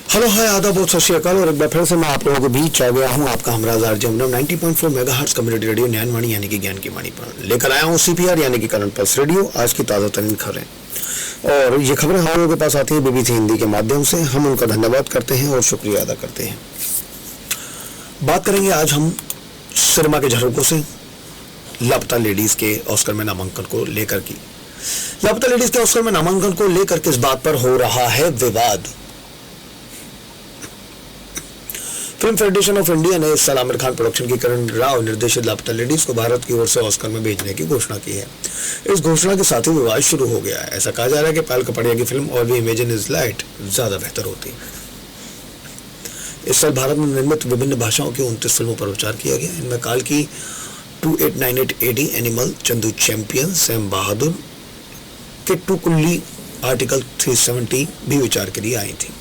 Hello hi आदाब बहुत सत श्री अकाल और एक बार फिर से मैं आप लोगों के बीच आ गया हूँ। आपका Humraaz RJ 90.4 megahertz community radio Gyanvani यानी कि ज्ञान की वाणी पर लेकर आया हूँ सीपीआर यानी कि करंट पल्स रेडियो। आज की ताज़ा तरीन खबरें और ये खबरें हम लोगों के पास आती है बीबीसी हिंदी के माध्यम से। हम उनका धन्यवाद करते हैं और शुक्रिया अदा करते हैं। बात करेंगे आज हम सिनेमा के झरोकों से लापता लेडीज के ऑस्कर में नामांकन को लेकर की। लापता लेडीज के ऑस्कर में नामांकन को लेकर किस बात पर हो रहा है विवाद। फिल्म फेडरेशन ऑफ इंडिया ने इस साल आमिर खान प्रोडक्शन की करण राव निर्देशित लापता लेडीज को भारत की ओर से ऑस्कर में भेजने की घोषणा की है। इस घोषणा के साथ ही विवाद शुरू हो गया है। ऐसा कहा जा रहा है कि पायल कपड़िया की फिल्म और भी इमेजिन इज लाइट ज्यादा बेहतर होती। इस साल भारत में निर्मित विभिन्न भाषाओं की 29 फिल्मों पर विचार किया गया। इनमें काल की 2898 AD, Animal, Chandu Champion, Sam Bahadur, किट्टू कुल्ली, आर्टिकल 370 भी विचार के लिए आई थी।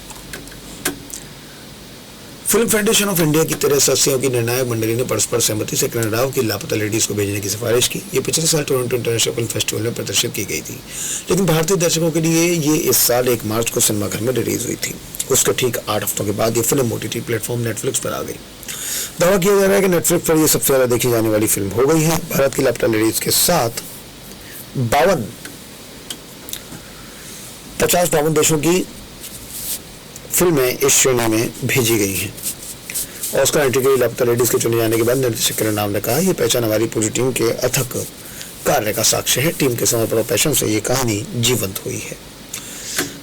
फिल्म फेडरेशन ऑफ इंडिया की 13 सदस्यों की निर्णायक मंडली ने परस्पर सहमति से करण राव की लापता लेडीज को भेजने की सिफारिश की। ये पिछले साल टोरंटो इंटरनेशनल फिल्म फेस्टिवल में प्रदर्शित की गई थी, लेकिन भारतीय दर्शकों के लिए ये इस साल 1 मार्च को सिनेमाघर में रिलीज हुई थी। उसके ठीक 8 हफ्तों के बाद ये फिल्म OTT प्लेटफॉर्म नेटफ्लिक्स पर आ गई। दावा किया जा रहा है कि नेटफ्लिक्स पर यह सबसे ज्यादा देखी जाने वाली फिल्म हो गई है। भारत की लापता लेडीज के साथ 52 देशों की फिल्में इस श्रेणी में भेजी गई हैं। ऑस्कर एंट्री के लिए लापता लेडीज के चुने जाने के बाद निर्देशक करण राव ने कहा, यह पहचान हमारी पूरी टीम के अथक कार्य का साक्ष्य है। टीम के समर्पण और पैशन से ये कहानी जीवंत हुई है।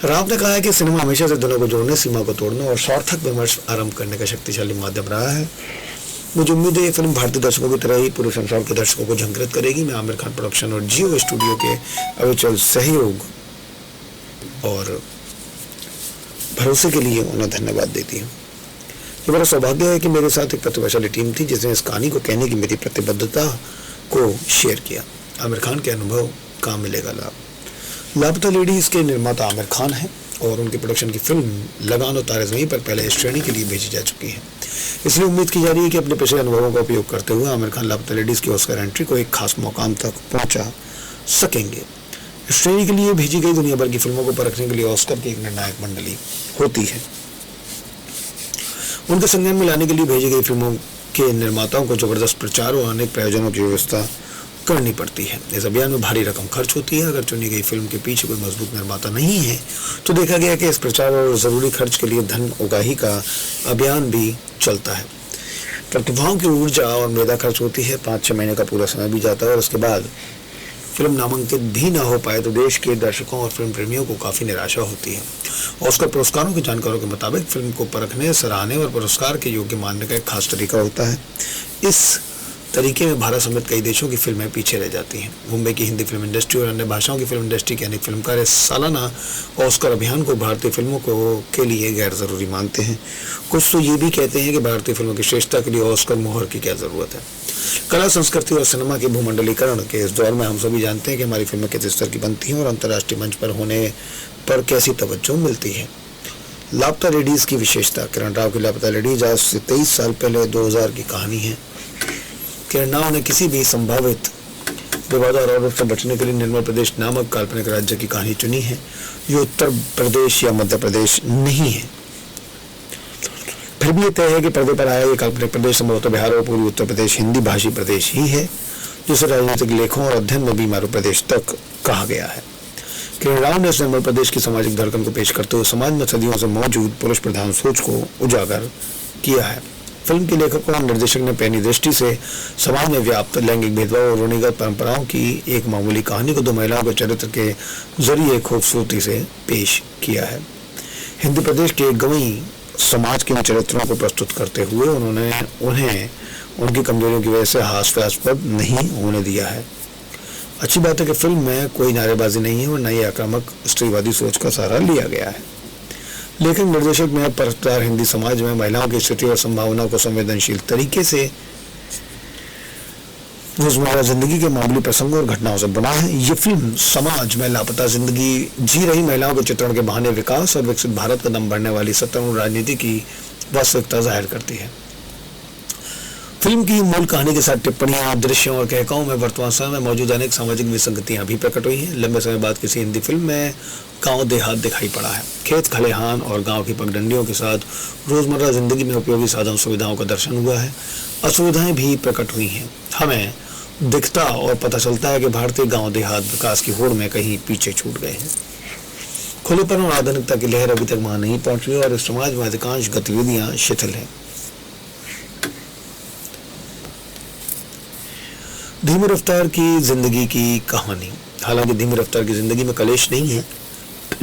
राव ने कहा है कि सिनेमा हमेशा से दिलों को जोड़ने, सीमा को तोड़ने और सार्थक विमर्श आरंभ करने का शक्तिशाली माध्यम रहा है। मुझे उम्मीद है ये फिल्म भारतीय दर्शकों की तरह ही पूरे संसार के दर्शकों को झंकृत करेगी। मैं आमिर खान प्रोडक्शन और जियो स्टूडियो के अविचल सहयोग और भरोसे के लिए उन्हें धन्यवाद देती हूँ। ये बड़ा सौभाग्य है कि मेरे साथ एक प्रतिभाशाली टीम थी जिसने इस कहानी को कहने की मेरी प्रतिबद्धता को शेयर किया। आमिर खान के अनुभव काम मिलेगा लाभ। लापता लेडीज के निर्माता आमिर खान हैं और उनके प्रोडक्शन की फिल्म लगान और तारे ज़मीं पर पहले इस श्रेणी के लिए भेजी जा चुकी है। इसलिए उम्मीद की जा रही है कि अपने पिछले अनुभवों का उपयोग करते हुए आमिर खान लापता लेडीज की ऑस्कर एंट्री को एक खास मुकाम तक पहुंचा सकेंगे। इस श्रेणी के लिए भेजी गई दुनिया भर की फिल्मों को परखने के लिए ऑस्कर की एक निर्णायक मंडली होती है। उनके संज्ञान में लाने के लिए भेजी गई फिल्मों के निर्माताओं को जबरदस्त प्रचार और अनेक प्रयोजनों की व्यवस्था करनी पड़ती है। इस अभियान में भारी रकम खर्च होती है। अगर चुनी गई फिल्म के पीछे कोई मजबूत निर्माता नहीं है तो देखा गया कि इस प्रचार और जरूरी खर्च के लिए धन उगाही का अभियान भी चलता है। प्रतिभाओं की ऊर्जा और मेधा खर्च होती है। 5-6 महीने का पूरा समय भी जाता है और उसके बाद फिल्म नामांकित भी ना हो पाए तो देश के दर्शकों और फिल्म प्रेमियों को काफ़ी निराशा होती है। ऑस्कर पुरस्कारों के जानकारों के मुताबिक फिल्म को परखने, सराहने और पुरस्कार के योग्य मानने का एक खास तरीका होता है। इस तरीके में भारत समेत कई देशों की फिल्में पीछे रह जाती हैं। मुंबई की हिंदी फिल्म इंडस्ट्री और अन्य भाषाओं की फिल्म इंडस्ट्री के अनेक फिल्मकार इस सालाना ऑस्कर अभियान को भारतीय फिल्मों के लिए गैर ज़रूरी मानते हैं। कुछ तो ये भी कहते हैं कि भारतीय फिल्मों की श्रेष्ठता के लिए ऑस्कर मोहर की क्या ज़रूरत है। कला, संस्कृति और सिनेमा के भूमंडलीकरण के इस दौर में हम सभी जानते हैं कि हमारी फिल्में किस स्तर की बनती हैं और अंतर्राष्ट्रीय मंच पर होने पर कैसी तवज्जो मिलती है। लापता लेडीज़ की विशेषता। करण राव की लापता लेडीज आज से 23 साल पहले 2000 की कहानी है। करण राव ने किसी भी संभावित विवाद और आरोप से बचने के लिए निर्मल प्रदेश नामक काल्पनिक राज्य की कहानी चुनी है। ये उत्तर प्रदेश या मध्य प्रदेश नहीं है। फिर भी यह तय है कि पर्दे पर आया ये काल्पनिक प्रदेश संभवतः बिहार और पूर्वी उत्तर प्रदेश हिंदी भाषी प्रदेश ही है, जिसे राजनीतिक लेखों और अध्ययन में भी मारू प्रदेश तक कहा गया है। किरण राव ने इस निर्मल प्रदेश की सामाजिक धड़कन को पेश करते हुए समाज में सदियों से मौजूद पुरुष प्रधान सोच को उजागर किया है। फिल्म के लेखक और निर्देशक ने पैनी दृष्टि से समाज में व्याप्त लैंगिक भेदभाव और रूढ़िगत परंपराओं की एक मामूली कहानी को 2 महिलाओं के चरित्र के जरिए खूबसूरती से पेश किया है। हिंदी प्रदेश के गवई समाज के चरित्रों को प्रस्तुत करते हुए उन्होंने उन्हें उनकी कमजोरियों की वजह से हास्यास्पद नहीं होने दिया है। अच्छी बात है कि फिल्म में कोई नारेबाजी नहीं है और न ही आक्रामक स्त्रीवादी सोच का सहारा लिया गया है। लेकिन निर्देशक में परस्पर हिंदी समाज में महिलाओं की स्थिति और संभावनाओं को संवेदनशील तरीके से रोजमर्रा जिंदगी के मामूली प्रसंगों और घटनाओं से बना है। ये फिल्म समाज में लापता जिंदगी जी रही महिलाओं के चित्रण के बहाने विकास और विकसित भारत का दम बढ़ने वाली सत्तारूढ़ राजनीति की वास्तविकता जाहिर करती है। फिल्म की मूल कहानी के साथ टिप्पणियां, दृश्यों और कहकाओं में वर्तमान समय में मौजूद अनेक सामाजिक विसंगतियां भी प्रकट हुई हैं। लंबे समय बाद किसी हिंदी फिल्म में गांव देहात दिखाई पड़ा है। खेत खलिहान और गांव की पगडंडियों के साथ रोजमर्रा जिंदगी में उपयोगी साधन सुविधाओं का दर्शन हुआ है। असुविधाएं भी प्रकट हुई हैं। हमें दिखता और पता चलता है कि भारतीय गांव देहात विकास की होड़ में कहीं पीछे छूट गए हैं। खुलेपन और आधुनिकता की लहर अभी तक वहां नहीं पहुंची और इस समाज में अधिकांश गतिविधियां शिथिल हैं। धीमी रफ्तार की जिंदगी की कहानी। हालांकि धीमी रफ्तार की जिंदगी में कलेश नहीं है,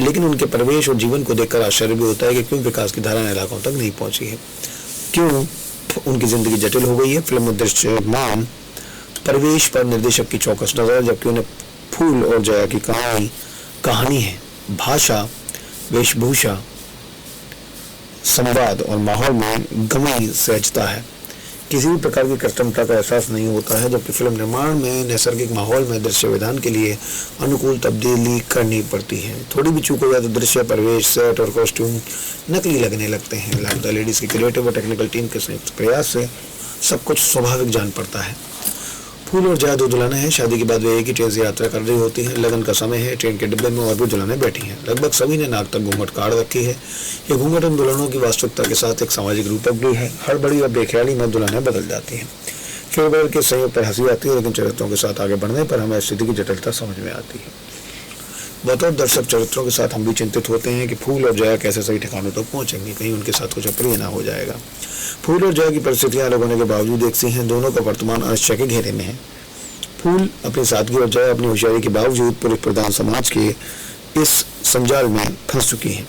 लेकिन उनके प्रवेश और जीवन को देखकर आश्चर्य भी होता है कि क्यों विकास की धारा इलाकों तक नहीं पहुंची है, क्यों उनकी जिंदगी जटिल हो गई है। फिल्म में दृश्यमान परिवेश पर निर्देशक की चौकस नजर, जबकि उन्हें फूल और जया की कहानी है। भाषा, वेशभूषा, संवाद और माहौल में गमी सहजता है। किसी भी प्रकार की कृत्रिमता का एहसास नहीं होता है, जबकि फिल्म निर्माण में नैसर्गिक माहौल में दृश्य विधान के लिए अनुकूल तब्दीली करनी पड़ती है। थोड़ी भी चूक हो जाए तो दृश्य, परिवेश, सेट और कॉस्ट्यूम नकली लगने लगते हैं। लापता लेडीज की क्रिएटिव और टेक्निकल टीम के संयुक्त प्रयास से सब कुछ स्वाभाविक जान पड़ता है। फूल और जया दो दुल्हनें हैं। शादी के बाद वे एक ही ट्रेन से यात्रा कर रही होती हैं। लगन का समय है। ट्रेन के डिब्बे में और भी दुल्हनें बैठी हैं। लगभग सभी ने नाक तक घूंघट काढ़ रखी है। ये घूंघट उन दुल्हनों की वास्तविकता के साथ एक सामाजिक रूपक भी है। हड़बड़ी और बेख्याली में दुल्हनें बदल जाती हैं। फेरबदल के संयोग पर हंसी आती है, लेकिन चरित्रों के साथ आगे बढ़ने पर हमें स्थिति की जटिलता समझ में आती है। बतौर दर्शक चरित्रों के साथ हम भी चिंतित होते हैं कि फूल और जया कैसे सही ठिकानों तक पहुंचेंगे, कहीं उनके साथ कुछ अप्रिय ना हो जाएगा। फूल और जया की परिस्थितियां अलग होने के बावजूद एक सी हैं। दोनों का वर्तमान अनिश्चय के घेरे में है। फूल अपनी सादगी और जया अपनी होशियारी के बावजूद पुरुष प्रधान समाज के इस संजाल में फंस चुकी हैं।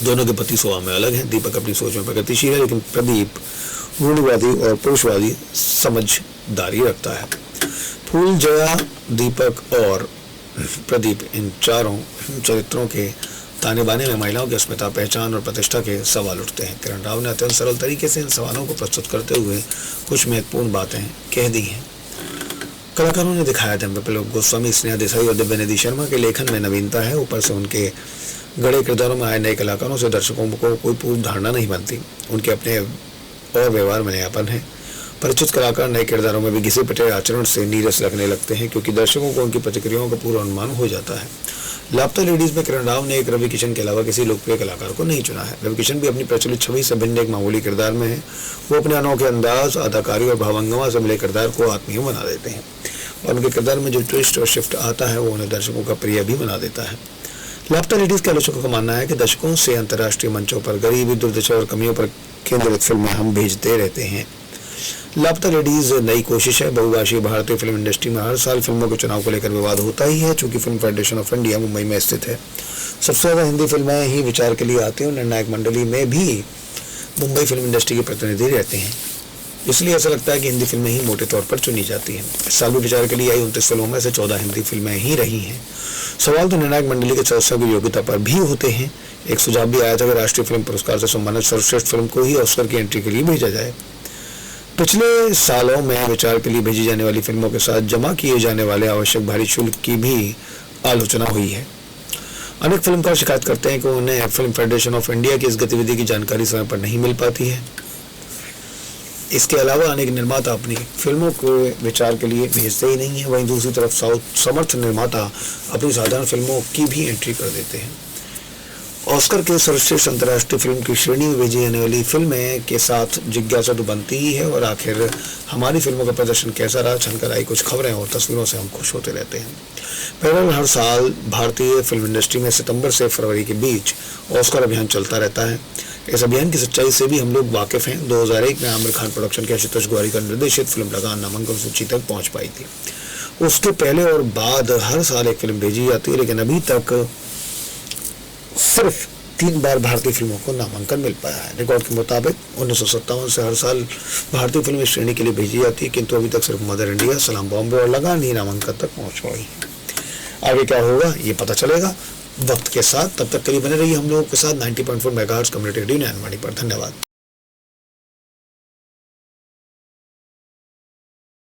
दोनों के पति स्वभाव में अलग हैं। दीपक अपनी सोच में प्रगतिशील है, लेकिन प्रदीप रूढ़िवादी और पुरुषवादी समझदारी रखता है। फूल, जया, दीपक और प्रदीप, इन चारों चरित्रों के ताने बाने में महिलाओं की अस्मिता, पहचान और प्रतिष्ठा के सवाल उठते हैं। किरण राव ने अत्यंत सरल तरीके से इन सवालों को प्रस्तुत करते हुए कुछ महत्वपूर्ण बातें कह दी हैं। कलाकारों ने दिखाया था गोस्वामी, स्नेहा देसाई और दिव्यानिधि शर्मा के लेखन में नवीनता है। ऊपर से उनके गड़े किरदारों में आए नए कलाकारों से दर्शकों को कोई पूर्व धारणा नहीं बनती। उनके अपने और व्यवहार में नयापन है। परिचित कलाकार नए किरदारों में भी घिसे पिटे आचरण से नीरस लगने लगते हैं, क्योंकि दर्शकों को उनकी प्रतिक्रियाओं का पूरा अनुमान हो जाता है। लापता लेडीज में किरण राव ने एक रवि किशन के अलावा किसी लोकप्रिय कलाकार को नहीं चुना है। रवि किशन भी अपनी प्रचलित छवि से भिन्न एक मामूली किरदार में है। वो अपने अनोखे अंदाज, अदाकारी और भावंगमा से मिले किरदार को आत्मीय बना देते हैं, और उनके किरदार में जो ट्विस्ट और शिफ्ट आता है वो उन्हें दर्शकों का प्रिय भी बना देता है। लापता लेडीज के आलोचकों का मानना है कि दशकों से अंतर्राष्ट्रीय मंचों पर गरीबी, दुर्दशा और कमियों पर केंद्रित फिल्में हम भेजते रहते हैं। लापता लेडीज नई कोशिश है। बहुभाषीय भारतीय फिल्म इंडस्ट्री में हर साल फिल्मों के चुनाव को लेकर विवाद होता ही है। चूंकि film federation of India Mumbai में स्थित है, सबसे ज्यादा हिंदी फिल्में ही विचार के लिए आती हैं। निर्णायक मंडली में भी मुंबई फिल्म इंडस्ट्री के प्रतिनिधि रहते हैं, इसलिए ऐसा लगता है कि हिंदी फिल्में ही मोटे तौर पर चुनी जाती हैं। इस साल भी विचार के लिए आई 29 फिल्मों में से 14 हिंदी फिल्में ही रही हैं। सवाल तो निर्णायक मंडली के सदस्यों की योग्यता पर भी होते हैं। एक सुझाव भी आया था कि राष्ट्रीय फिल्म पुरस्कार से सम्मानित सर्वश्रेष्ठ फिल्म को ही ऑस्कर की एंट्री के लिए भेजा जाए। पिछले सालों में विचार के लिए भेजी जाने वाली फिल्मों के साथ जमा किए जाने वाले आवश्यक भारी शुल्क की भी आलोचना हुई है। अनेक फिल्मकार शिकायत करते हैं कि उन्हें फिल्म फेडरेशन ऑफ इंडिया की इस गतिविधि की जानकारी समय पर नहीं मिल पाती है। इसके अलावा अनेक निर्माता अपनी फिल्मों को विचार के लिए भेजते ही नहीं है। वहीं दूसरी तरफ समर्थ निर्माता अपनी साधारण फिल्मों की भी एंट्री कर देते हैं। ऑस्कर के सर्वश्रेष्ठ अंतर्राष्ट्रीय फिल्म की श्रेणी में भेजी जाने वाली फिल्में के साथ जिज्ञासा तो बनती ही है, और आखिर हमारी फिल्मों का प्रदर्शन कैसा रहा, छनकर आई कुछ खबरें और तस्वीरों से हम खुश होते रहते हैं। बहरहाल हर साल भारतीय फिल्म इंडस्ट्री में सितंबर से फरवरी के बीच ऑस्कर अभियान चलता रहता है। इस अभियान की सच्चाई से भी हम लोग वाकिफ हैं। 2001 में आमिर खान प्रोडक्शन के आशुतोष गौरी का निर्देशित फिल्म लगान नामांकन सूची तक पहुंच पाई थी। उसके पहले और बाद हर साल एक फिल्म भेजी जाती है, लेकिन अभी तक सिर्फ 3 बार भारतीय फिल्मों को नामांकन मिल पाया है। रिकॉर्ड के मुताबिक 1957 से हर साल भारतीय फिल्म इस श्रेणी के लिए भेजी जाती है, किंतु अभी तक सिर्फ मदर इंडिया, सलाम बॉम्बे और लगान ही नामांकन तक पहुंच पाई है। आगे क्या होगा ये पता चलेगा वक्त के साथ। तब तक के लिए बने रहिए हम लोगों के साथ 90.4 मेगाहर्ट्ज़ कम्युनिटी रेडियो ज्ञानवाणी पर। धन्यवाद।